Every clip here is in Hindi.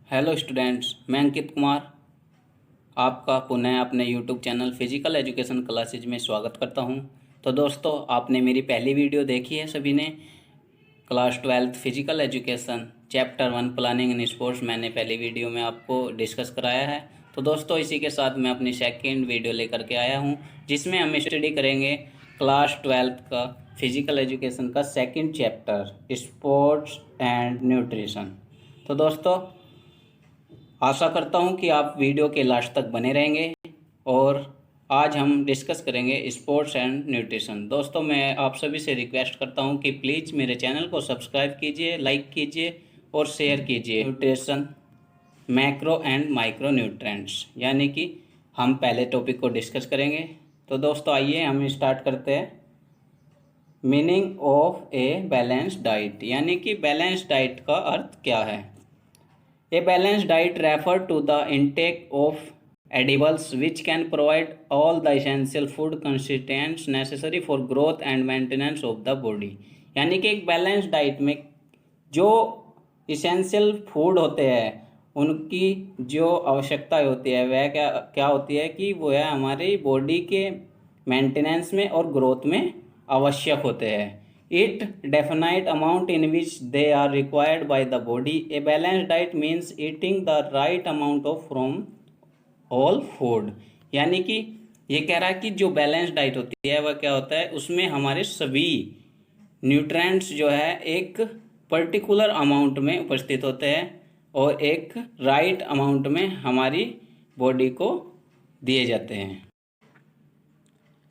हेलो स्टूडेंट्स, मैं अंकित कुमार आपका पुनः अपने YouTube channel physical education classes में स्वागत करता हूं। तो दोस्तों, आपने मेरी पहली वीडियो देखी है सभी ने। Class 12 physical education chapter 1 planning in sports मैंने पहली वीडियो में आपको डिस्कस कराया है। तो दोस्तों, इसी के साथ मैं अपनी सेकेंड वीडियो लेकर के आया हूँ, जिसमें हम स्टडी करेंगे क्लास 12 का फिजिकल एजुकेशन का second chapter sports and nutrition. तो दोस्तों, आशा करता हूं कि आप वीडियो के लास्ट तक बने रहेंगे और आज हम डिस्कस करेंगे स्पोर्ट्स एंड न्यूट्रिशन। दोस्तों, मैं आप सभी से रिक्वेस्ट करता हूं कि प्लीज़ मेरे चैनल को सब्सक्राइब कीजिए, लाइक कीजिए और शेयर कीजिए। Nutrition, macro and micro nutrients, यानी कि हम पहले टॉपिक को डिस्कस करेंगे। तो दोस्तों, आइए हम स्टार्ट करते हैं। Meaning of a balanced diet, यानी कि बैलेंस्ड डाइट का अर्थ क्या है। A balanced diet refers to the intake of edibles which can provide all the essential food constituents necessary for growth and maintenance of the body। यानी कि एक बैलेंस डाइट में जो इसेंशियल फूड होते हैं उनकी जो आवश्यकता होती है वह क्या क्या होती है कि वो है हमारी बॉडी के मेंटेनेंस में और ग्रोथ में आवश्यक होते हैं। It definite amount in which they are required by the body। A balanced diet means eating the right amount of from all food। यानी कि ये कह रहा है कि जो बैलेंस डाइट होती है वह क्या होता है, उसमें हमारे सभी न्यूट्रिएंट्स जो है एक पर्टिकुलर अमाउंट में उपस्थित होते हैं और एक राइट अमाउंट में हमारी बॉडी को दिए जाते हैं।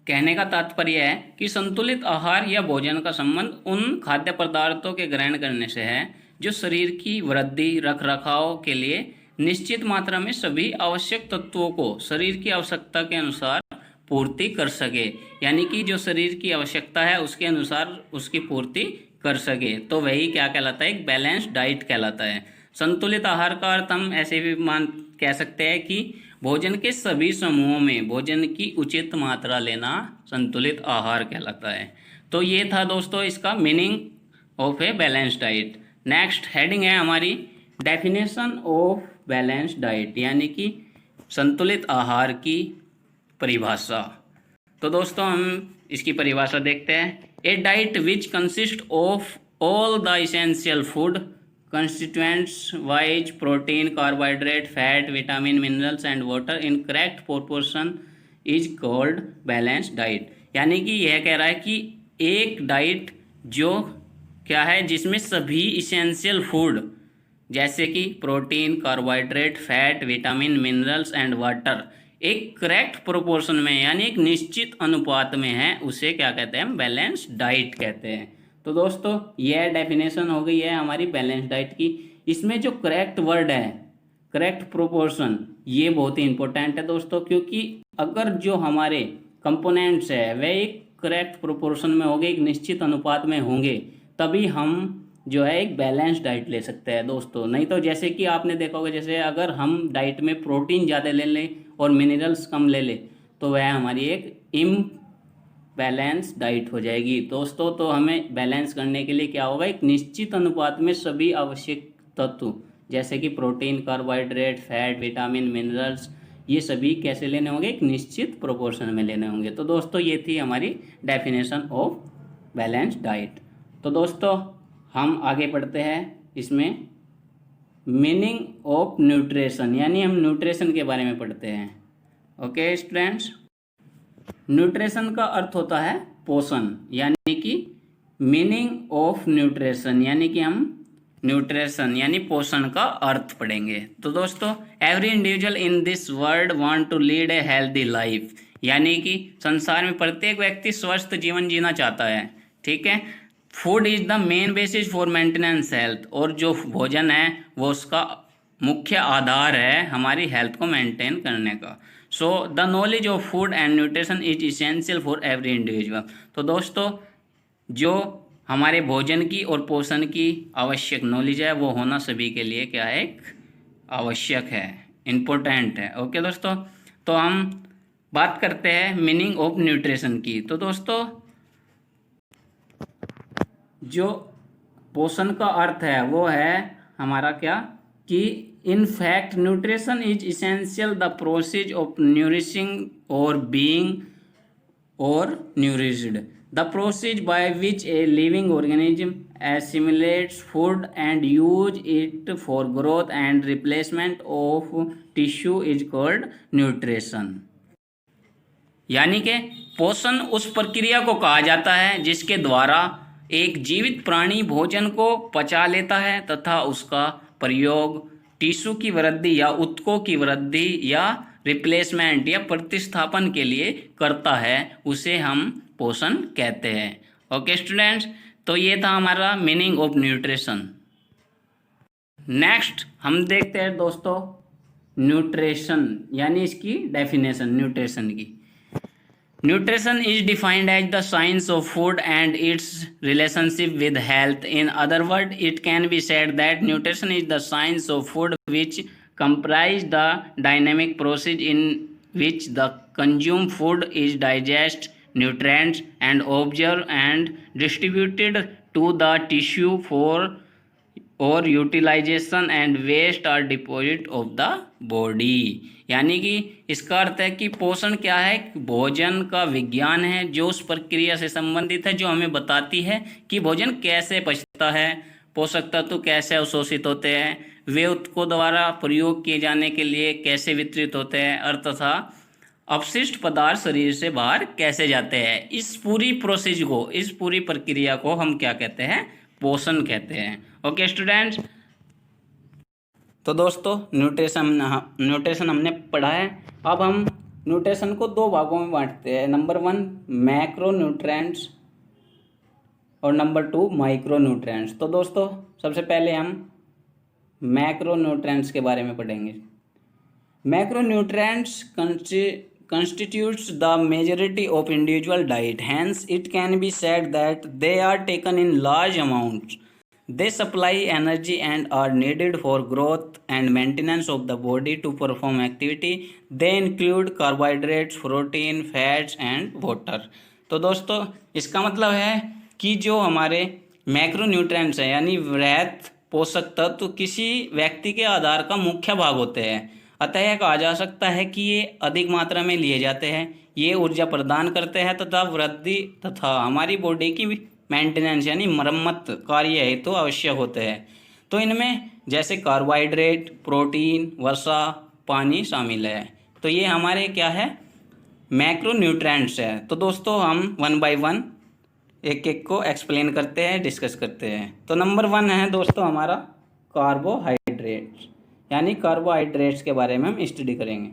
कहने का तात्पर्य है कि संतुलित आहार या भोजन का संबंध उन खाद्य पदार्थों के ग्रहण करने से है जो शरीर की वृद्धि रखरखाव के लिए निश्चित मात्रा में सभी आवश्यक तत्वों को शरीर की आवश्यकता के अनुसार पूर्ति कर सके। यानी कि जो शरीर की आवश्यकता है उसके अनुसार उसकी पूर्ति कर सके, तो वही क्या कहलाता है, एक बैलेंस्ड डाइट कहलाता है। संतुलित आहार का अर्थ हम ऐसे भी कह सकते हैं कि भोजन के सभी समूहों में भोजन की उचित मात्रा लेना संतुलित आहार कहलाता है। तो ये था दोस्तों इसका meaning of a balanced diet. Next heading है हमारी डेफिनेशन ऑफ बैलेंस्ड डाइट, यानी कि संतुलित आहार की परिभाषा। तो दोस्तों, हम इसकी परिभाषा देखते हैं। A diet which consist of all the essential food constituents wise protein, carbohydrate, fat, vitamin, minerals and water in correct proportion is called balanced diet। यानी कि यह कह रहा है कि एक डाइट जो क्या है जिसमें सभी इसेंशियल फूड जैसे कि protein, carbohydrate, fat, vitamin, minerals and water एक करेक्ट प्रोपोर्शन में यानी एक निश्चित अनुपात में है, उसे क्या कहते हैं, बैलेंस्ड डाइट कहते हैं। तो दोस्तों, यह डेफिनेशन हो गई है हमारी बैलेंस डाइट की। इसमें जो करेक्ट वर्ड है, करेक्ट प्रोपोर्शन, ये बहुत ही इंपॉर्टेंट है दोस्तों, क्योंकि अगर जो हमारे कंपोनेंट्स है वे एक करेक्ट प्रोपोर्शन में होंगे, एक निश्चित अनुपात में होंगे, तभी हम जो है एक बैलेंस डाइट ले सकते हैं दोस्तों। नहीं तो जैसे कि आपने देखा होगा, जैसे अगर हम डाइट में प्रोटीन ज़्यादा ले लें और मिनरल्स कम ले लें तो वह हमारी एक बैलेंस डाइट हो जाएगी दोस्तों। तो हमें बैलेंस करने के लिए क्या होगा, एक निश्चित अनुपात में सभी आवश्यक तत्व जैसे कि protein, carbohydrate, fat, vitamin, minerals, ये सभी कैसे लेने होंगे, एक निश्चित प्रोपोर्शन में लेने होंगे। तो दोस्तों, ये थी हमारी डेफिनेशन ऑफ बैलेंस डाइट। तो दोस्तों, हम आगे बढ़ते हैं इसमें मीनिंग ऑफ न्यूट्रिशन, यानी हम न्यूट्रिशन के बारे में पढ़ते हैं। ओके स्टूडेंट्स, न्यूट्रिशन का अर्थ होता है पोषण, यानी कि मीनिंग ऑफ न्यूट्रिशन, यानी कि हम न्यूट्रिशन यानी पोषण का अर्थ पढ़ेंगे। तो दोस्तों, every individual in this world want to lead a healthy life, यानी कि संसार में प्रत्येक व्यक्ति स्वस्थ जीवन जीना चाहता है। ठीक है। Food is the main basis for maintenance health, और जो भोजन है वो उसका मुख्य आधार है हमारी हेल्थ को मेंटेन करने का। So the knowledge of food and nutrition is essential for every individual. तो दोस्तों, जो हमारे भोजन की और पोषण की आवश्यक नॉलेज है वो होना सभी के लिए क्या है, एक आवश्यक है, इम्पोर्टेंट है। ओके दोस्तों, तो हम बात करते हैं मीनिंग ऑफ न्यूट्रिशन की। तो दोस्तों, जो पोषण का अर्थ है वो है हमारा क्या, कि in fact nutrition is essential the process of nourishing और being or nourished, the process by which a living organism assimilates food and use it for growth and replacement of tissue is called nutrition। यानी कि पोषण उस प्रक्रिया को कहा जाता है जिसके द्वारा एक जीवित प्राणी भोजन को पचा लेता है तथा उसका प्रयोग टिश्यू की वृद्धि या ऊतकों की वृद्धि या रिप्लेसमेंट या प्रतिस्थापन के लिए करता है, उसे हम पोषण कहते हैं। ओके स्टूडेंट्स, तो ये था हमारा मीनिंग ऑफ न्यूट्रिशन। नेक्स्ट हम देखते हैं दोस्तों न्यूट्रिशन यानी इसकी डेफिनेशन न्यूट्रिशन की। Nutrition is defined as the science of food and its relationship with health. In other words, it can be said that nutrition is the science of food which comprise the dynamic process in which the consumed food is digested, nutrients and absorbed and distributed to the tissue for और utilisation and waste are deposit of the body. यानी कि इसका अर्थ है कि पोषण क्या है, भोजन का विज्ञान है जो उस प्रक्रिया से संबंधित है जो हमें बताती है कि भोजन कैसे पचता है, पोषक तत्व कैसे अवशोषित होते हैं, वे ऊतकों द्वारा प्रयोग किए जाने के लिए कैसे वितरित होते हैं और तथा अपशिष्ट पदार्थ शरीर से बाहर कैसे जाते हैं। इस पूरी प्रोसेस को, इस पूरी प्रक्रिया को हम क्या कहते हैं, पोषण कहते हैं। ओके स्टूडेंट्स, तो दोस्तों न्यूट्रिशन हमने पढ़ा है। अब हम न्यूट्रिशन को दो भागों में बांटते हैं, नंबर 1 मैक्रो न्यूट्रिएंट्स और नंबर 2 माइक्रो न्यूट्रिएंट्स। तो दोस्तों सबसे पहले हम मैक्रो न्यूट्रिएंट्स के बारे में पढ़ेंगे। Macro nutrients constitutes the majority of individual diet, hence it can be said that they are taken in large amounts. They supply energy and are needed for growth and maintenance of the body to perform activity. They include carbohydrates, protein, fats and water। तो दोस्तों इसका मतलब है कि जो हमारे मैक्रो न्यूट्रिएंट्स हैं यानी वृहत पोषक तत्व किसी व्यक्ति के आधार का मुख्य भाग होते हैं, अतः यह कहा जा सकता है कि ये अधिक मात्रा में लिए जाते हैं, ये ऊर्जा प्रदान करते हैं तथा वृद्धि तथा हमारी बॉडी की मेंटेनेंस यानी मरम्मत कार्य हेतु तो आवश्यक होते हैं। तो इनमें जैसे कार्बोहाइड्रेट, प्रोटीन, वसा, पानी शामिल है। तो ये हमारे क्या है, मैक्रो न्यूट्रिएंट्स है। तो दोस्तों हम 1 बाय 1 एक एक को एक्सप्लेन करते हैं, डिस्कस करते हैं। तो नंबर 1 है दोस्तों हमारा कार्बोहाइड्रेट्स, यानी कार्बोहाइड्रेट्स के बारे में हम स्टडी करेंगे।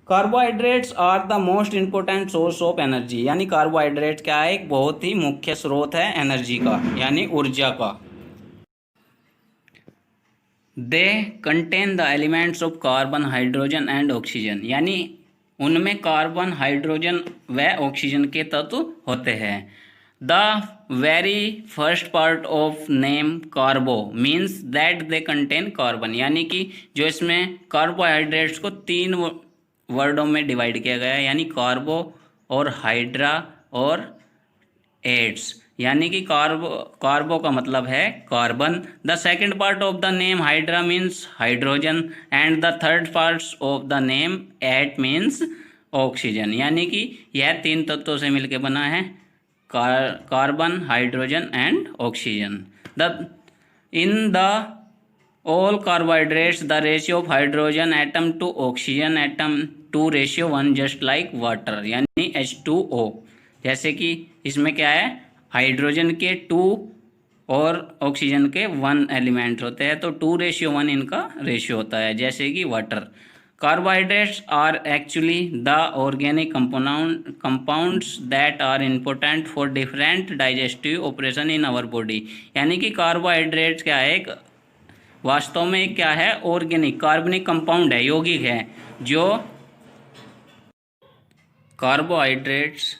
Carbohydrates are the most important source of energy, यानी कार्बोहाइड्रेट क्या है, एक बहुत ही मुख्य स्रोत है एनर्जी का यानी ऊर्जा का। They contain the elements of carbon, hydrogen and oxygen, यानी उनमें कार्बन, हाइड्रोजन व ऑक्सीजन के तत्व होते हैं। The very first part of name कार्बो means that they contain carbon, यानी कि जो इसमें कार्बोहाइड्रेट्स को 3 वर्डों में डिवाइड किया गया है, यानी कार्बो और हाइड्रा और एड्स, यानी कि कार्बो का मतलब है carbon. The second part of the name hydra means hydrogen and the third part of the name ate means oxygen, यानी कि यह 3 तत्वों से मिलकर बना है, carbon, hydrogen and oxygen. In the all carbohydrates the ratio of hydrogen atom to oxygen atom 2:1 just like water, यानी H2O। जैसे कि इसमें क्या है, हाइड्रोजन के 2 और ऑक्सीजन के 1 एलिमेंट होते हैं, तो 2:1 इनका रेशियो होता है, जैसे कि water. Carbohydrates are actually the organic compounds that are important for different digestive operation in our body, यानी कि कार्बोहाइड्रेट्स क्या है, वास्तव में क्या है, ऑर्गेनिक कार्बनिक कंपाउंड है, यौगिक है। जो कार्बोहाइड्रेट्स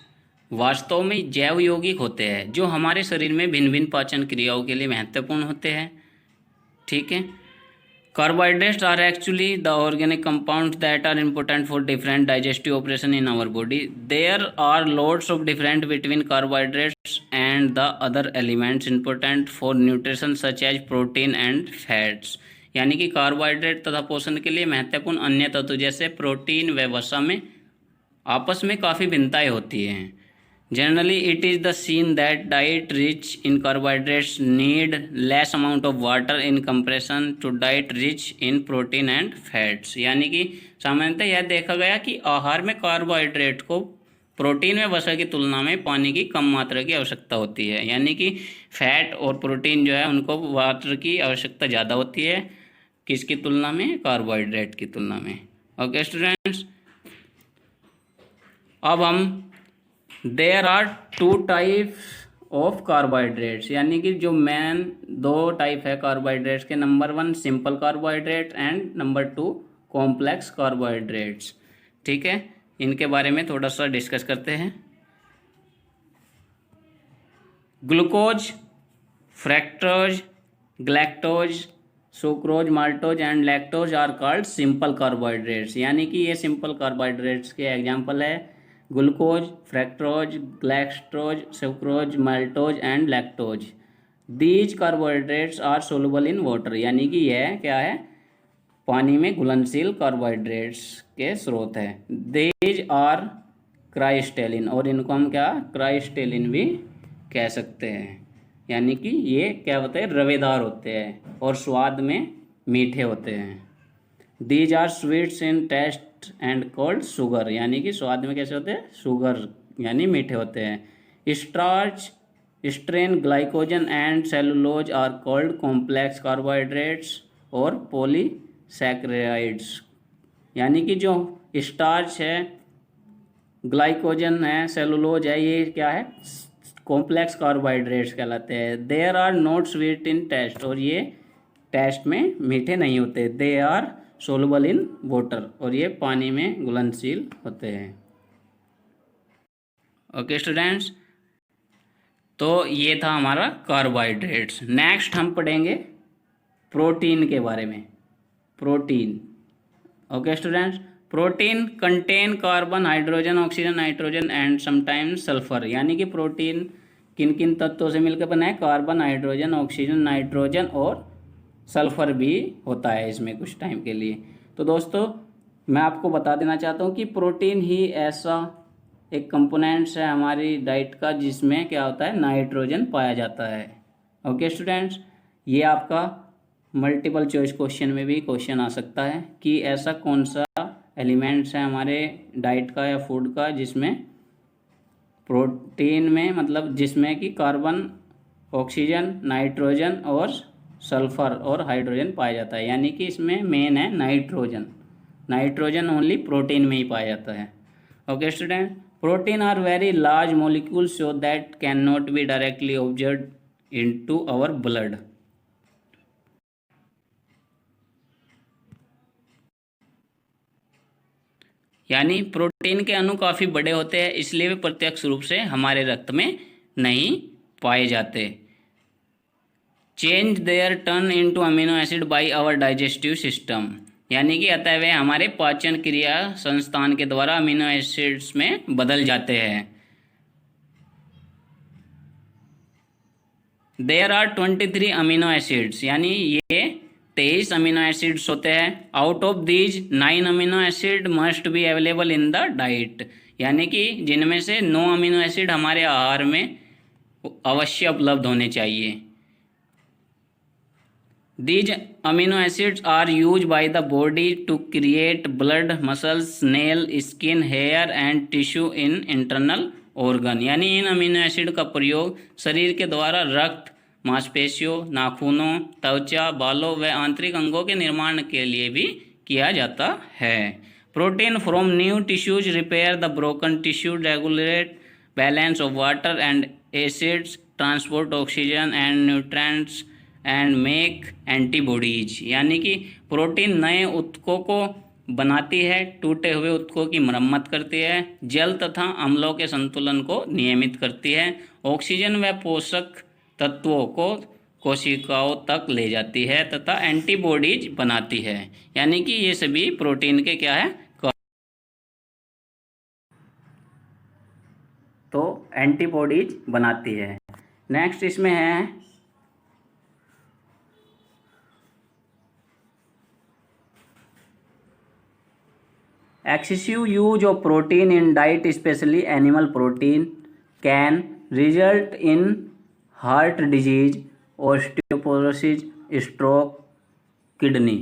वास्तव में जैव यौगिक होते हैं जो हमारे शरीर में भिन्न भिन्न पाचन क्रियाओं के लिए महत्वपूर्ण होते हैं। ठीक है, carbohydrates are actually the organic compounds that are important for different digestive operation in our body. There are lots of difference between carbohydrates and the other elements important for nutrition such as protein and fats, यानी कि कार्बोहाइड्रेट तथा पोषण के लिए महत्वपूर्ण अन्य तत्व जैसे प्रोटीन व वसा में आपस में काफ़ी भिन्नताएं होती हैं। Generally it is the seen that diet rich in carbohydrates need less amount of water in comparison to diet rich in protein and fats. यानी कि सामान्यतः यह देखा गया कि आहार में कार्बोहाइड्रेट को प्रोटीन व वसा की तुलना में पानी की कम मात्रा की आवश्यकता होती है। यानी कि फैट और प्रोटीन जो है उनको वाटर की आवश्यकता ज़्यादा होती है, किसकी तुलना में? कार्बोहाइड्रेट की तुलना में। ओके स्टूडेंट्स, अब हम there are two type of carbohydrates, यानी कि जो मेन दो टाइप है कार्बोहाइड्रेट्स के, number 1 simple carbohydrate and number 2 complex carbohydrates. ठीक है, इनके बारे में थोड़ा सा डिस्कस करते हैं। Glucose, fructose, galactose, sucrose, maltose and lactose are called simple carbohydrates. यानी कि ये सिंपल कार्बोहाइड्रेट्स के एग्जाम्पल है glucose, fructose, galactose, sucrose, maltose and lactose. These carbohydrates are soluble in water, यानी कि यह क्या है? पानी में घुलनशील कार्बोहाइड्रेट्स के स्रोत है। दीज आर क्राइस्टेलिन, और इनको हम क्या क्राइस्टेलिन भी कह सकते हैं। यानी कि ये क्या होते हैं? रवेदार होते हैं और स्वाद में मीठे होते हैं। These are sweets in taste and called sugar, यानी कि स्वाद में कैसे होते हैं? शुगर, यानी मीठे होते हैं। Starch, strain, glycogen and cellulose are called complex carbohydrates और पॉलीसैकेराइड्स। यानी कि जो स्टार्च है, ग्लाइकोजन है, सेलुलोज है, ये क्या है? कॉम्प्लेक्स कार्बोहाइड्रेट्स कहलाते हैं। There are not sweet in taste, और ये टेस्ट में मीठे नहीं होते। They are soluble in water, और ये पानी में घुलनशील होते हैं। ओके स्टूडेंट्स, तो ये था हमारा कार्बोहाइड्रेट्स। नेक्स्ट हम पढ़ेंगे प्रोटीन के बारे में। Protein, okay students, protein contain carbon, hydrogen, oxygen, nitrogen and sometimes sulphur. यानी कि प्रोटीन किन किन तत्वों से मिलकर बना है? कार्बन, हाइड्रोजन, ऑक्सीजन, नाइट्रोजन और सल्फर भी होता है इसमें कुछ टाइम के लिए। तो दोस्तों मैं आपको बता देना चाहता हूँ कि प्रोटीन ही ऐसा एक कंपोनेंट्स है हमारी डाइट का जिसमें क्या होता है? नाइट्रोजन पाया जाता है। ओके स्टूडेंट्स, ये आपका मल्टीपल चॉइस क्वेश्चन में भी क्वेश्चन आ सकता है कि ऐसा कौन सा एलिमेंट्स है हमारे डाइट का या फूड का जिसमें प्रोटीन में, मतलब जिसमें कि कार्बन, ऑक्सीजन, नाइट्रोजन और सल्फर और हाइड्रोजन पाया जाता है। यानी कि इसमें मेन है नाइट्रोजन। नाइट्रोजन ओनली प्रोटीन में ही पाया जाता है। Okay student, protein are very large molecules so that can not be directly observe into our blood. यानी प्रोटीन के अणु काफ़ी बड़े होते हैं, इसलिए वे प्रत्यक्ष रूप से हमारे रक्त में नहीं पाए जाते। Change their turn into amino acid by our digestive system, यानी कि अतः वे हमारे पाचन क्रिया संस्थान के द्वारा अमीनो एसिड्स में बदल जाते हैं। देयर आर 23 अमीनो एसिड्स, यानी ये 23 अमीनो एसिड्स होते हैं। Out of these 9 amino acid must be available in the diet, यानी कि जिनमें से 9 अमीनो एसिड हमारे आहार में अवश्य उपलब्ध होने चाहिए। These amino acids are used by the body to create blood, muscles, nail, skin, hair and tissue in internal organ, यानी इन अमीनो एसिड का प्रयोग शरीर के द्वारा रक्त, मांसपेशियों, नाखूनों, त्वचा, बालों व आंतरिक अंगों के निर्माण के लिए भी किया जाता है। Protein from new tissues repair the broken tissue, regulate balance of water and acids, transport oxygen and nutrients and make antibodies, यानी कि प्रोटीन नए ऊतकों को बनाती है, टूटे हुए ऊतकों की मरम्मत करती है, जल तथा अम्लों के संतुलन को नियमित करती है, ऑक्सीजन व पोषक तत्वों को कोशिकाओं तक ले जाती है तथा एंटीबॉडीज बनाती है। यानी कि ये सभी प्रोटीन के क्या है? तो एंटीबॉडीज बनाती है। नेक्स्ट इसमें है Excessive use of protein in diet, especially animal protein, can result in heart disease, osteoporosis, stroke, kidney.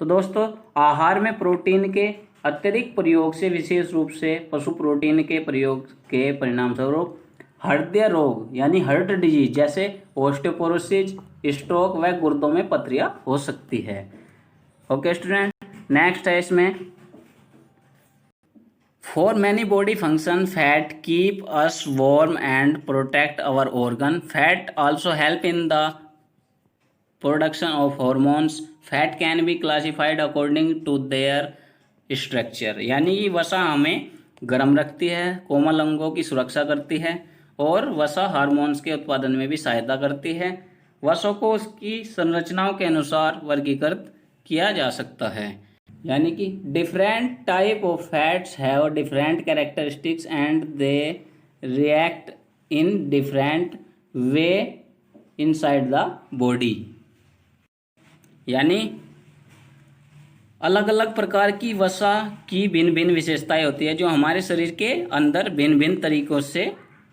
तो दोस्तों आहार में प्रोटीन के अत्यधिक प्रयोग से, विशेष रूप से पशु प्रोटीन के प्रयोग के परिणाम स्वरूप हृदय रोग यानी हार्ट डिजीज जैसे ओस्टियोपोरोसिस, स्ट्रोक व गुर्दों में पथरियां हो सकती है। ओके स्टूडेंट, नेक्स्ट है इसमें for many body function fat keep us warm and protect our organ. Fat also help in the production of hormones. Fat can be classified according to their structure. यानी कि वसा हमें गर्म रखती है, कोमल अंगों की सुरक्षा करती है और वसा हार्मोन्स के उत्पादन में भी सहायता करती है। वसों को उसकी संरचनाओं के अनुसार वर्गीकृत किया जा सकता है। यानी कि different type of fats have different characteristics and they react in different way inside the body. यानी अलग अलग प्रकार की वसा की भिन्न भिन्न विशेषताएं होती है जो हमारे शरीर के अंदर भिन्न भिन्न तरीकों से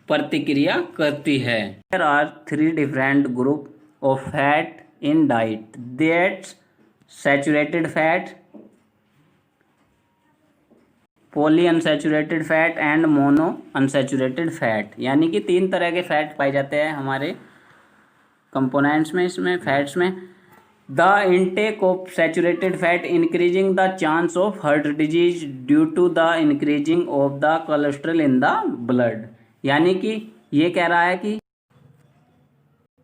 प्रतिक्रिया करती है। There are 3 different group of fat in diet. That's saturated fat, polyunsaturated fat and monounsaturated fat। यानी कि 3 तरह के फैट पाए जाते हैं हमारे कंपोनेंट्स में, इसमें फैट्स में। The intake of saturated fat increasing the chance of heart disease due to the increasing of the cholesterol in the blood। यानी कि ये कह रहा है कि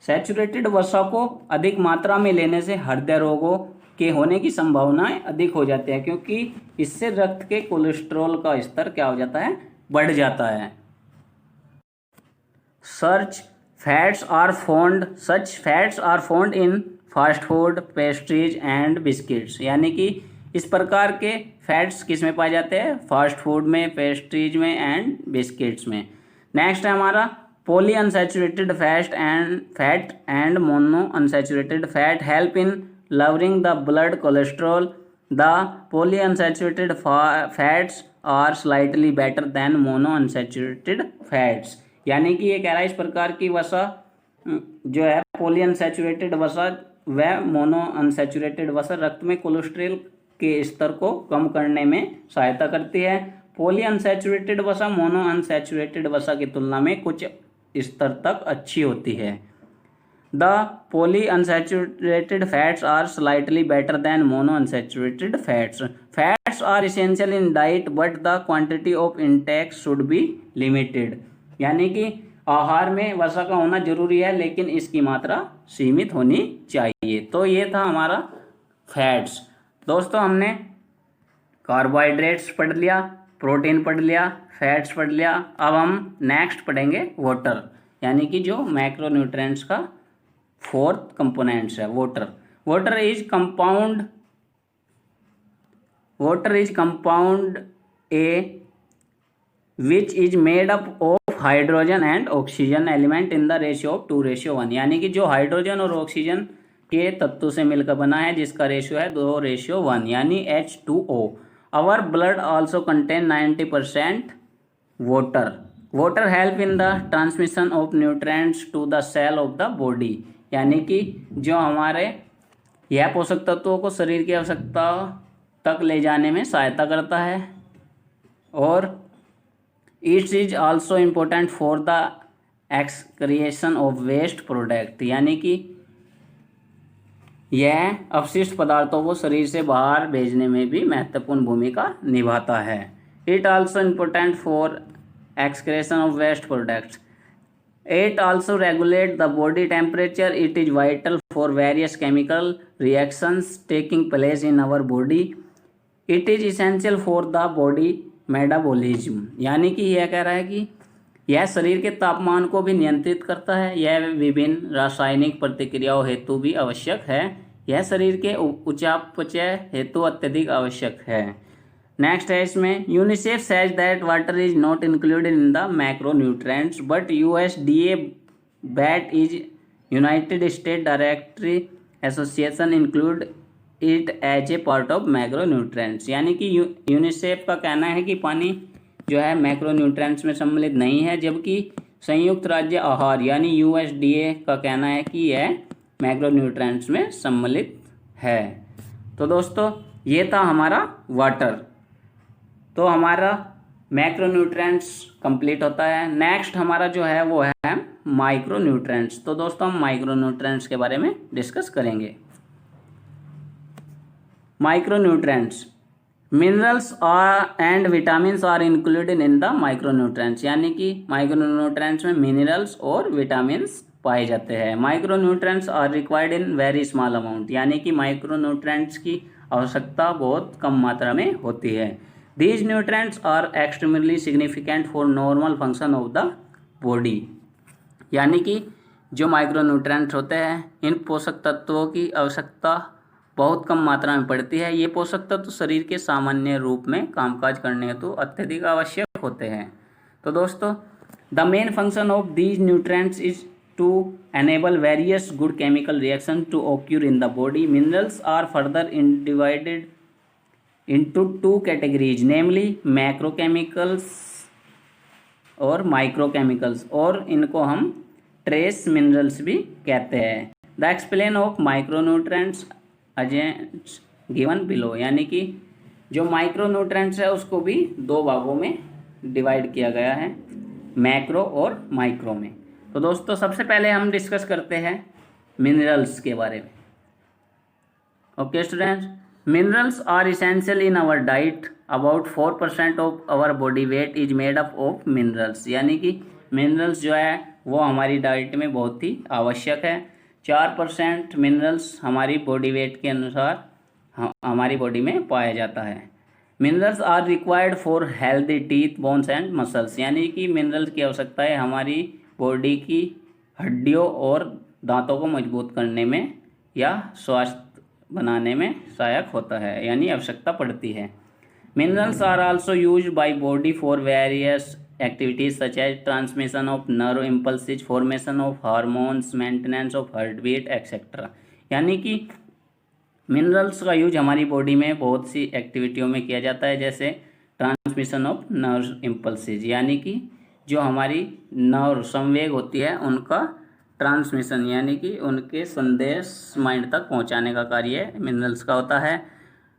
सैचुरेटेड वसा को अधिक मात्रा में लेने से हृदय रोगों के होने की संभावनाएं अधिक हो जाती है, क्योंकि इससे रक्त के कोलेस्ट्रॉल का स्तर क्या हो जाता है, बढ़ जाता है। Such fats are found in fast food, pastries and biscuits. यानी कि इस प्रकार के फैट्स किस में पाए जाते हैं, फास्ट फूड में, पेस्ट्रीज में एंड बिस्किट्स में। नेक्स्ट है हमारा poly unsaturated fat and mono unsaturated fat help in lowering the blood cholesterol. The polyunsaturated fats are slightly better than monounsaturated fats। यानी कि ये कह रहा है इस प्रकार की वसा जो है पॉलीअनसैचुरेटेड वसा व मोनोअनसैचुरेटेड वसा रक्त में कोलेस्ट्रॉल के स्तर को कम करने में सहायता करती है। पॉलीअनसैचुरेटेड वसा मोनोअनसैचुरेटेड वसा की तुलना में कुछ स्तर तक अच्छी होती है। The polyunsaturated fats are slightly better than monounsaturated fats. Fats are essential in diet, but the quantity of intake should be limited। यानी कि आहार में वसा का होना जरूरी है, लेकिन इसकी मात्रा सीमित होनी चाहिए। तो ये था हमारा फैट्स। दोस्तों हमने कार्बोहाइड्रेट्स पढ़ लिया, प्रोटीन पढ़ लिया, फैट्स पढ़ लिया। अब हम नेक्स्ट पढ़ेंगे वाटर, यानी कि जो मैक्रोन्यूट्रिएंट्स का 4th कंपोनेंट्स है water. Water is compound A which is made up of hydrogen and oxygen element in the ratio of 2:1। यानी कि जो हाइड्रोजन और ऑक्सीजन के तत्व से मिलकर बना है, जिसका रेशियो है 2:1, यानी H2O। Our blood also contain 90% water. Water help in the transmission of nutrients to the cell of the body. यानी कि जो हमारे यह पोषक तत्वों को शरीर की आवश्यकता तक ले जाने में सहायता करता है। और it is also important for the excretion of waste product. यानी कि यह अपशिष्ट पदार्थों को शरीर से बाहर भेजने में भी महत्वपूर्ण भूमिका निभाता है। It also important for excretion of waste products. It also regulates the body temperature. It is vital for various chemical reactions taking place in our body. It is essential for the body metabolism। यानी कि यह कह रहा है कि यह शरीर के तापमान को भी नियंत्रित करता है। यह विभिन्न रासायनिक प्रतिक्रियाओं हेतु भी आवश्यक है। यह शरीर के उपापचय हेतु अत्यधिक आवश्यक है। नेक्स्ट है इसमें UNICEF says that water is not included in the macronutrients but USDA that is United State directory association include it as a part of macronutrients, यानी कि यूनिसेफ का कहना है कि पानी जो है मैक्रोन्यूट्रिएंट्स में सम्मिलित नहीं है, जबकि संयुक्त राज्य आहार यानी यूएसडीए का कहना है कि यह मैक्रोन्यूट्रिएंट्स में सम्मिलित है। तो दोस्तों ये था हमारा वाटर। तो हमारा मैक्रोन्यूट्रिएंट्स कंप्लीट होता है। नेक्स्ट हमारा जो है वो है माइक्रोन्यूट्रिएंट्स। तो दोस्तों हम माइक्रोन्यूट्रिएंट्स के बारे में डिस्कस करेंगे। Micronutrients, minerals and vitamins are included in the micronutrients, यानी कि माइक्रोन्यूट्रिएंट्स में मिनरल्स और विटामिन्स पाए जाते हैं। Micronutrients are required in very small amount, यानी कि माइक्रोन्यूट्रिएंट्स की आवश्यकता बहुत कम मात्रा में होती है। These nutrients are extremely significant for normal function of the body, यानी कि जो माइक्रोन्यूट्रिएंट्स होते हैं इन पोषक तत्वों की आवश्यकता बहुत कम मात्रा में पड़ती है। ये पोषक तत्व शरीर के सामान्य रूप में कामकाज करने हेतु अत्यधिक आवश्यक होते हैं। तो दोस्तों the main function of these nutrients is to enable various good chemical reactions to occur in the body. Minerals are further divided into two categories, namely macrochemicals और microchemicals, और इनको हम trace minerals भी कहते हैं। The explain of micronutrients as given below, यानी कि जो माइक्रोन्यूट्रिएंट्स है उसको भी दो भागों में डिवाइड किया गया है, मैक्रो और माइक्रो में। तो दोस्तों सबसे पहले हम डिस्कस करते हैं मिनरल्स के बारे में। Okay students, minerals are essential in our diet. About 4% of our body weight is made up of minerals, यानी कि मिनरल्स जो है वो हमारी डाइट में बहुत ही आवश्यक है। 4% मिनरल्स हमारी बॉडी वेट के अनुसार हमारी बॉडी में पाया जाता है। Minerals are required for healthy teeth, bones and muscles, यानी कि मिनरल्स की आवश्यकता है हमारी बॉडी की हड्डियों और दांतों को मजबूत करने में या स्वास्थ्य बनाने में सहायक होता है, यानी आवश्यकता पड़ती है। Minerals are also used by body for various activities such as transmission of nerve impulses, formation of hormones, maintenance of heart beat etcetera, यानी कि मिनरल्स का यूज हमारी बॉडी में बहुत सी एक्टिविटियों में किया जाता है, जैसे ट्रांसमिशन ऑफ नर्व इम्पल्सिस, यानी कि जो हमारी नर्व संवेग होती है उनका ट्रांसमिशन, यानी कि उनके संदेश माइंड तक पहुंचाने का कार्य मिनरल्स का होता है।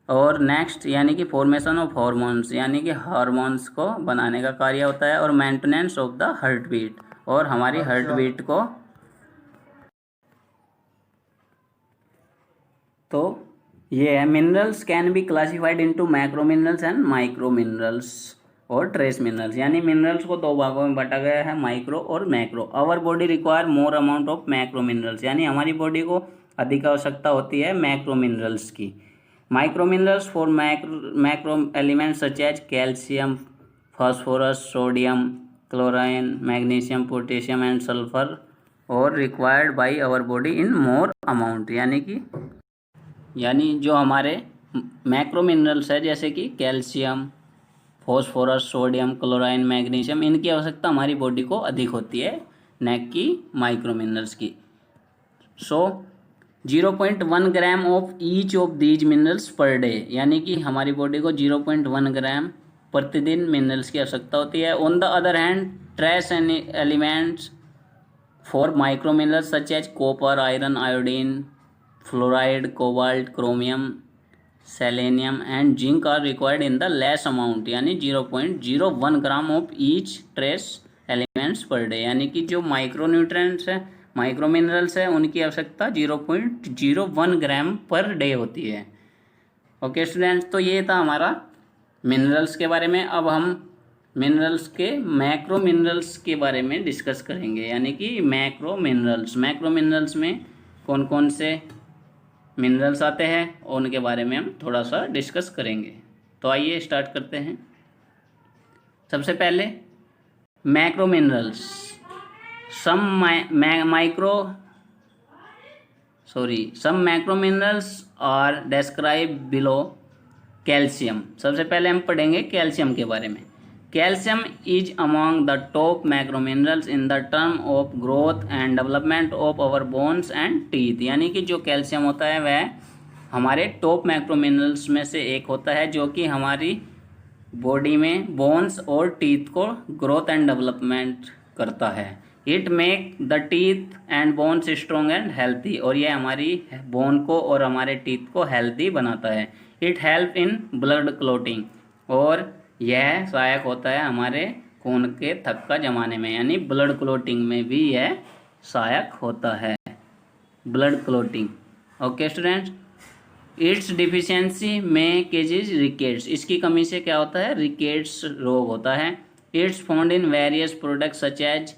और नेक्स्ट यानी कि फॉर्मेशन ऑफ हार्मोन्स, यानी कि हार्मोन्स को बनाने का कार्य होता है। और maintenance of the heart beat, और हमारी हार्ट बीट को, तो ये है minerals can be classified into macro minerals and micro minerals और ट्रेस मिनरल्स, यानी मिनरल्स को दो भागों में बांटा गया है, माइक्रो और macro. Our body require more amount of macro minerals, यानी हमारी बॉडी को अधिक आवश्यकता होती है मैक्रो मिनरल्स की। Micro minerals for macro elements such as calcium, phosphorus, sodium, chlorine, magnesium, potassium and sulphur और required by our body in more amount, यानी जो हमारे मैक्रो मिनरल्स है जैसे कि calcium, phosphorus, sodium, chlorine, magnesium, इनकी आवश्यकता हमारी बॉडी को अधिक होती है, न कि माइक्रो मिनरल्स की। सो 0.1 ग्राम of each of these minerals पर डे, यानी कि हमारी बॉडी को 0.1 ग्राम प्रतिदिन मिनरल्स की आवश्यकता होती है। On the other hand trace elements for micro minerals such as copper, iron, iodine, fluoride, cobalt, chromium, selenium and zinc are required in the less amount, यानी 0.01 gram of each trace elements per day, यानी कि जो माइक्रो न्यूट्रिएंट्स है, माइक्रो मिनरल्स है, उनकी आवश्यकता 0.01 ग्राम पर डे होती है। ओके स्टूडेंट्स, तो ये था हमारा मिनरल्स के बारे में। अब हम मिनरल्स के मैक्रो मिनरल्स के बारे में डिस्कस करेंगे, यानी कि मैक्रो मिनरल्स। मैक्रो मिनरल्स में कौन कौन से मिनरल्स आते हैं और उनके बारे में हम थोड़ा सा डिस्कस करेंगे। तो आइए स्टार्ट करते हैं। सबसे पहले macro minerals, some macro minerals are describe below. Calcium, सबसे पहले हम पढ़ेंगे कैल्शियम के बारे में। Calcium is among the top macro minerals in the term of growth and development of our bones and teeth, यानी कि जो कैल्शियम होता है वह हमारे टॉप मैक्रो मिनरल्स में से एक होता है, जो कि हमारी बॉडी में बोन्स और टीथ को ग्रोथ एंड डेवलपमेंट करता है। It make the teeth and bones strong and healthy, और यह हमारी बोन को और हमारे टीथ को हेल्थी बनाता है। It help in blood clotting, और यह सहायक होता है हमारे खून के थक्का जमाने में, यानी ब्लड क्लोटिंग में भी यह सहायक होता है, blood clotting. Okay students, it's deficiency में केजेज रिकेट्स, इसकी कमी से क्या होता है, रिकेट्स रोग होता है। It's found in various products such as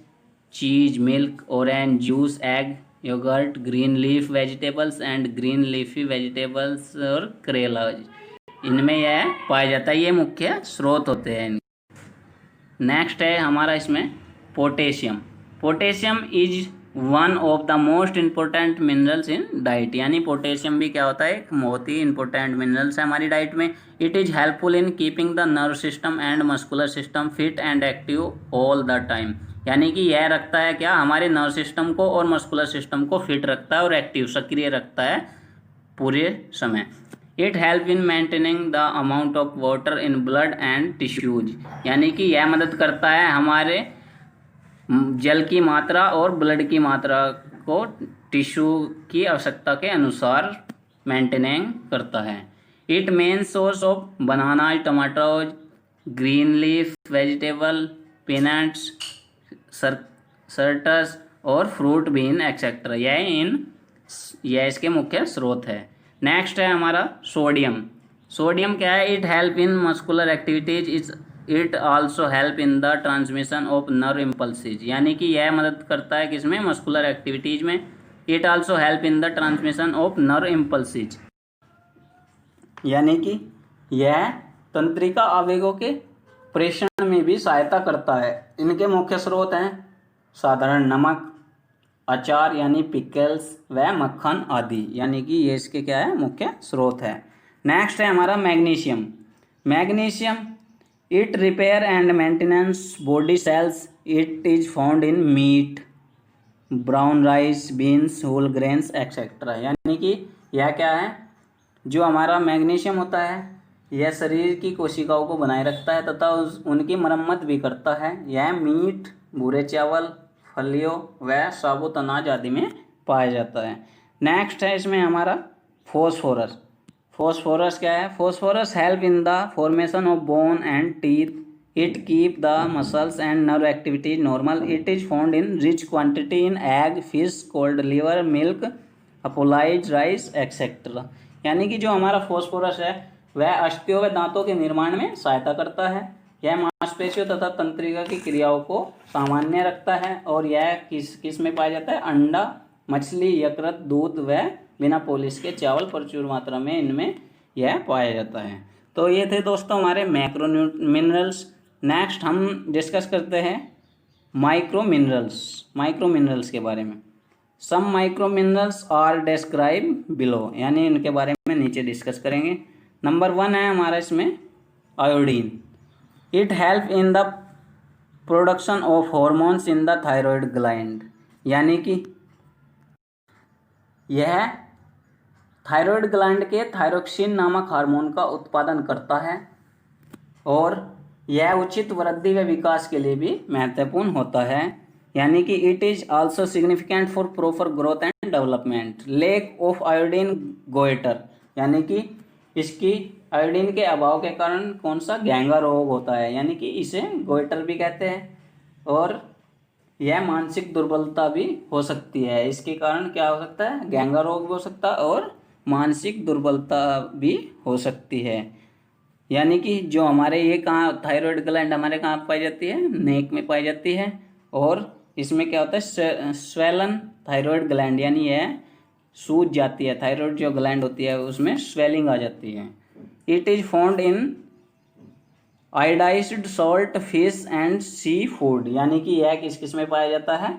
cheese, milk, orange juice, egg, yogurt, green leaf vegetables and green leafy vegetables और करेला, इनमें यह पाया जाता है। ये मुख्य स्रोत होते हैं। नेक्स्ट है हमारा इसमें potassium. Potassium is one of the most important minerals in diet, यानी पोटेशियम भी क्या होता है, एक बहुत ही इंपॉर्टेंट मिनरल्स है हमारी डाइट में। It is helpful in keeping the nerve system and muscular system fit and active all the time, यानी कि यह रखता है क्या, हमारे नर्व सिस्टम को और मस्कुलर सिस्टम को फिट रखता है और एक्टिव, सक्रिय रखता है पूरे समय। It help in maintaining the amount of water in blood and tissues, यानी कि यह मदद करता है हमारे जल की मात्रा और ब्लड की मात्रा को टिश्यू की आवश्यकता के अनुसार मेंटेनिंग करता है। It main source of banana, tomatoes, green leaf vegetable, peanuts, citrus और फ्रूट बीन एक्सेट्रा, यह इसके मुख्य स्रोत है। नेक्स्ट है हमारा सोडियम। सोडियम क्या है, it help in muscular activities, it also help in the transmission of nerve impulses, यानी कि यह मदद करता है किसमें, मस्कुलर एक्टिविटीज में। It also help in the transmission of nerve impulses, यानी कि यह तंत्रिका आवेगों के प्रेषण में भी सहायता करता है। इनके मुख्य स्रोत हैं साधारण नमक, अचार यानी पिकल्स व मक्खन आदि, यानी कि ये इसके क्या है, मुख्य स्रोत है। नेक्स्ट है हमारा magnesium. Magnesium it repair and maintenance body cells, it is found in meat, brown rice, beans, whole grains etcetera, यानी कि यह क्या है, जो हमारा मैग्नीशियम होता है यह शरीर की कोशिकाओं को बनाए रखता है तथा उनकी मरम्मत भी करता है। यह मीट, भूरे चावल, फलियों व साबुत अनाज आदि में पाया जाता है। नेक्स्ट है इसमें हमारा फॉस्फोरस। फॉस्फोरस क्या है, phosphorus help in the formation of bone and teeth, it keep the muscles and nerve activities normal, it is found in rich quantity in egg, fish, cold liver, milk, apologise rice etcetera, यानी कि जो हमारा फॉस्फोरस है वह अस्थियों व दांतों के निर्माण में सहायता करता है। यह मांसपेशियों तथा तंत्रिका की क्रियाओं को सामान्य रखता है, और यह किस में पाया जाता है, अंडा, मछली, यकृत, दूध व बिना पॉलिश के चावल प्रचुर मात्रा में इनमें यह पाया जाता है। तो ये थे दोस्तों हमारे मैक्रो मिनरल्स। नेक्स्ट हम डिस्कस करते हैं माइक्रो मिनरल्स के बारे में। Some micro minerals are describe below, यानी इनके बारे में नीचे डिस्कस करेंगे। नंबर 1 है हमारा इसमें iodine. It help in the production of hormones in the thyroid gland, यानी कि यह थायराइड ग्लैंड के थायरोक्सिन नामक हार्मोन का उत्पादन करता है, और यह उचित वृद्धि व विकास के लिए भी महत्वपूर्ण होता है, यानी कि it is also significant for proper growth and development. Lake of iodine goitre, यानी कि इसकी आयोडीन के अभाव के कारण कौन सा, गैंगा रोग होता है, यानी कि इसे गोइटर भी कहते हैं। और यह मानसिक दुर्बलता भी हो सकती है, इसके कारण क्या हो सकता है, गैंगा रोग भी हो सकता है और मानसिक दुर्बलता भी हो सकती है। यानी कि जो हमारे ये कहाँ, थायराइड ग्लैंड हमारे कहाँ पाई जाती है, नेक में पाई जाती है, और इसमें क्या होता है, स्वेलन थायराइड ग्लैंड, यानी यह सूज जाती है, थायराइड जो ग्लैंड होती है उसमें स्वेलिंग आ जाती है। It is found in iodised salt, fish and sea food, यानी कि यह किस में पाया जाता है,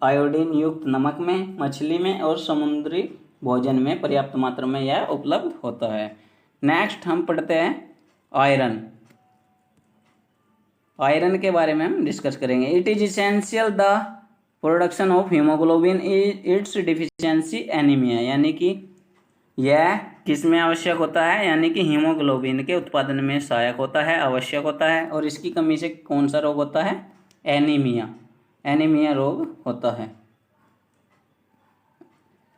आयोडीन युक्त नमक में, मछली में और समुद्री भोजन में पर्याप्त मात्रा में यह उपलब्ध होता है। नेक्स्ट हम पढ़ते हैं आयरन के बारे में हम डिस्कस करेंगे। It is essential the production of haemoglobin, it's deficiency anaemia, यानी कि यह किस में आवश्यक होता है, यानी कि हीमोग्लोबिन के उत्पादन में सहायक होता है, आवश्यक होता है। और इसकी कमी से कौन सा रोग होता है, एनीमिया, एनीमिया रोग होता है।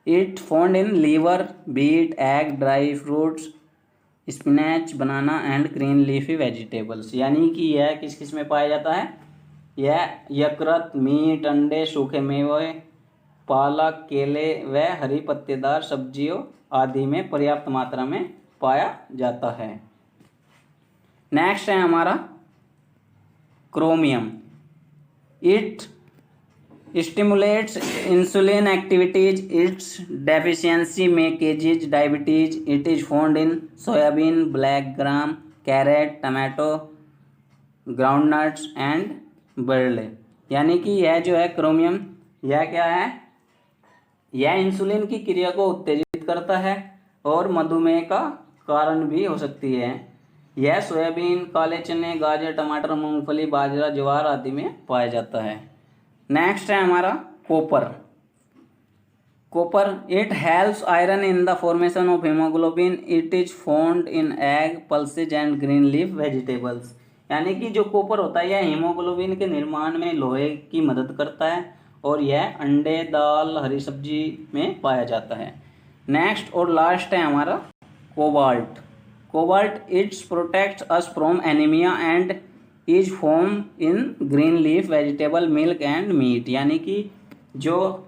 It found in liver, beet, egg, dry fruits, spinach, banana and green leafy vegetables, यानी कि यह किस किस में पाया जाता है, यह यकृत, मीट, अंडे, सूखे मेवे, पालक, केले व हरी पत्तेदार सब्जियों आदि में पर्याप्त मात्रा में पाया जाता है। नेक्स्ट है हमारा chromium. It stimulates insulin activities, its deficiency में causes diabetes. It is found in soybean, black gram, carrot, tomato, groundnuts and barley, यानी कि यह जो है क्रोमियम, यह क्या है, यह इंसुलिन की क्रिया को उत्तेजित करता है और मधुमेह का कारण भी हो सकती है। यह सोयाबीन, काले चने, गाजर, टमाटर, मूंगफली, बाजरा, ज्वार आदि में पाया जाता है। नेक्स्ट है हमारा copper. Copper, it helps iron in the formation of haemoglobin. It is found in egg, pulses and green leaf vegetables, यानी कि जो कॉपर होता है यह हीमोग्लोबिन के निर्माण में लोहे की मदद करता है और यह अंडे, दाल, हरी सब्जी में पाया जाता है। नेक्स्ट और लास्ट है हमारा cobalt. Cobalt, its protects us from anaemia and is found in green leaf vegetable, milk and meat, यानी कि जो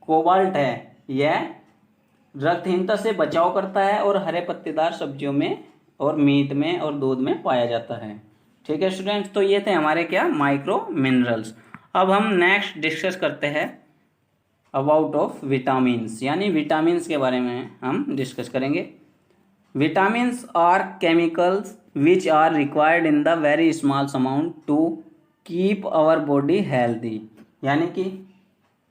कोबाल्ट है यह रक्तहीनता से बचाव करता है और हरे पत्तेदार सब्जियों में और मीट में और दूध में पाया जाता है। ठीक है स्टूडेंट्स, तो ये थे हमारे क्या माइक्रो मिनरल्स। अब हम नेक्स्ट डिस्कस करते हैं अबाउट ऑफ विटामिन्स, यानी विटामिन्स के बारे में हम डिस्कस करेंगे। Vitamins are chemicals which are required in the very small amount to keep our body healthy, यानी कि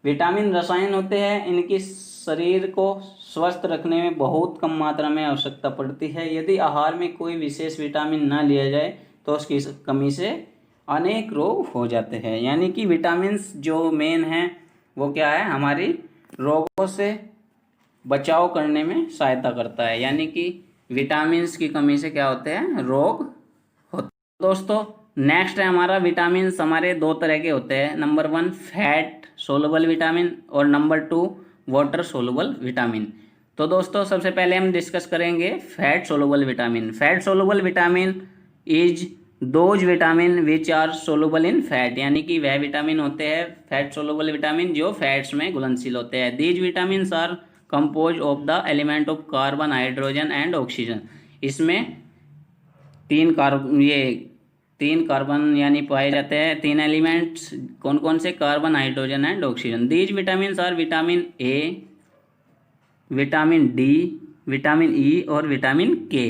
विटामिन रसायन होते हैं, इनकी शरीर को स्वस्थ रखने में बहुत कम मात्रा में आवश्यकता पड़ती है। यदि आहार में कोई विशेष विटामिन न लिया जाए तो उसकी कमी से अनेक रोग हो जाते हैं, यानी कि विटामिन्स जो मेन हैं वो क्या है, हमारी रोगों से बचाव करने में सहायता करता है, यानी कि विटामिन्स की कमी से क्या होते हैं, रोग होते हैं। दोस्तों नेक्स्ट है हमारा विटामिन्स, हमारे दो तरह के होते हैं, नंबर 1 फैट सोलुबल विटामिन और नंबर 2 वाटर सोलुबल विटामिन। तो दोस्तों सबसे पहले हम डिस्कस करेंगे fat soluble vitamin. Fat soluble vitamin is those vitamin which are soluble in fat, यानी कि वह विटामिन होते हैं फैट सोलुबल विटामिन जो फैट्स में घुलनशील होते हैं। These vitamin are compose of the element of carbon, hydrogen and oxygen. इसमें तीन कार्बन यानी पाए जाते हैं, तीन एलिमेंट्स कौन कौन से, carbon, hydrogen and oxygen. These vitamin are vitamin A, vitamin D, vitamin E और विटामिन के,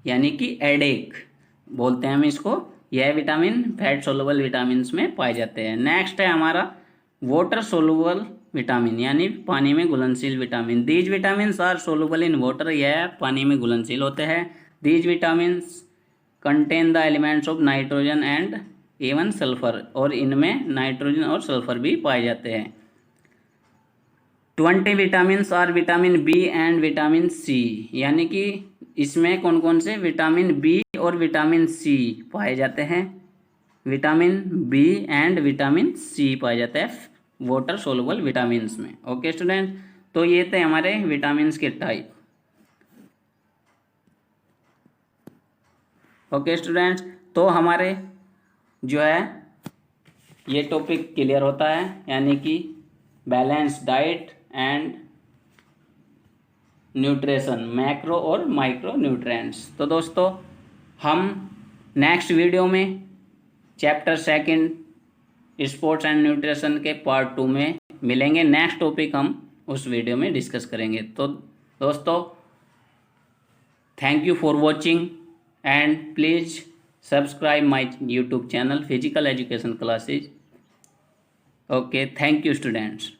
यानी कि एडेक बोलते हैं हम इसको। यह विटामिन फैट सोलुबल विटामिन में पाए जाते हैं। नेक्स्ट है हमारा वाटर सोलुबल विटामिन, यानी पानी में घुलनशील vitamin. These vitamin are soluble in water, यह पानी में घुलनशील होते हैं। These vitamin contain the elements of nitrogen and even sulphur, और इनमें नाइट्रोजन और सल्फर भी पाए जाते हैं। 20 vitamin are vitamin B and vitamin C, यानी कि इसमें कौन कौन से विटामिन बी और विटामिन सी पाए जाते हैं, vitamin B and vitamin C पाए जाते हैं वाटर सोलुबल विटामिन में। ओके स्टूडेंट, तो ये थे हमारे विटामिन के टाइप। ओके स्टूडेंट्स, तो हमारे जो है ये टॉपिक क्लियर होता है, यानी कि balance diet and nutrition, macro और माइक्रो न्यूट्रिएंट्स। तो दोस्तों हम नेक्स्ट वीडियो में चैप्टर 2 स्पोर्ट्स एंड न्यूट्रिशन के पार्ट 2 में मिलेंगे। नेक्स्ट टॉपिक हम उस वीडियो में डिस्कस करेंगे। तो दोस्तों thank you for watching and please subscribe my YouTube channel physical education classes. Okay, thank you students.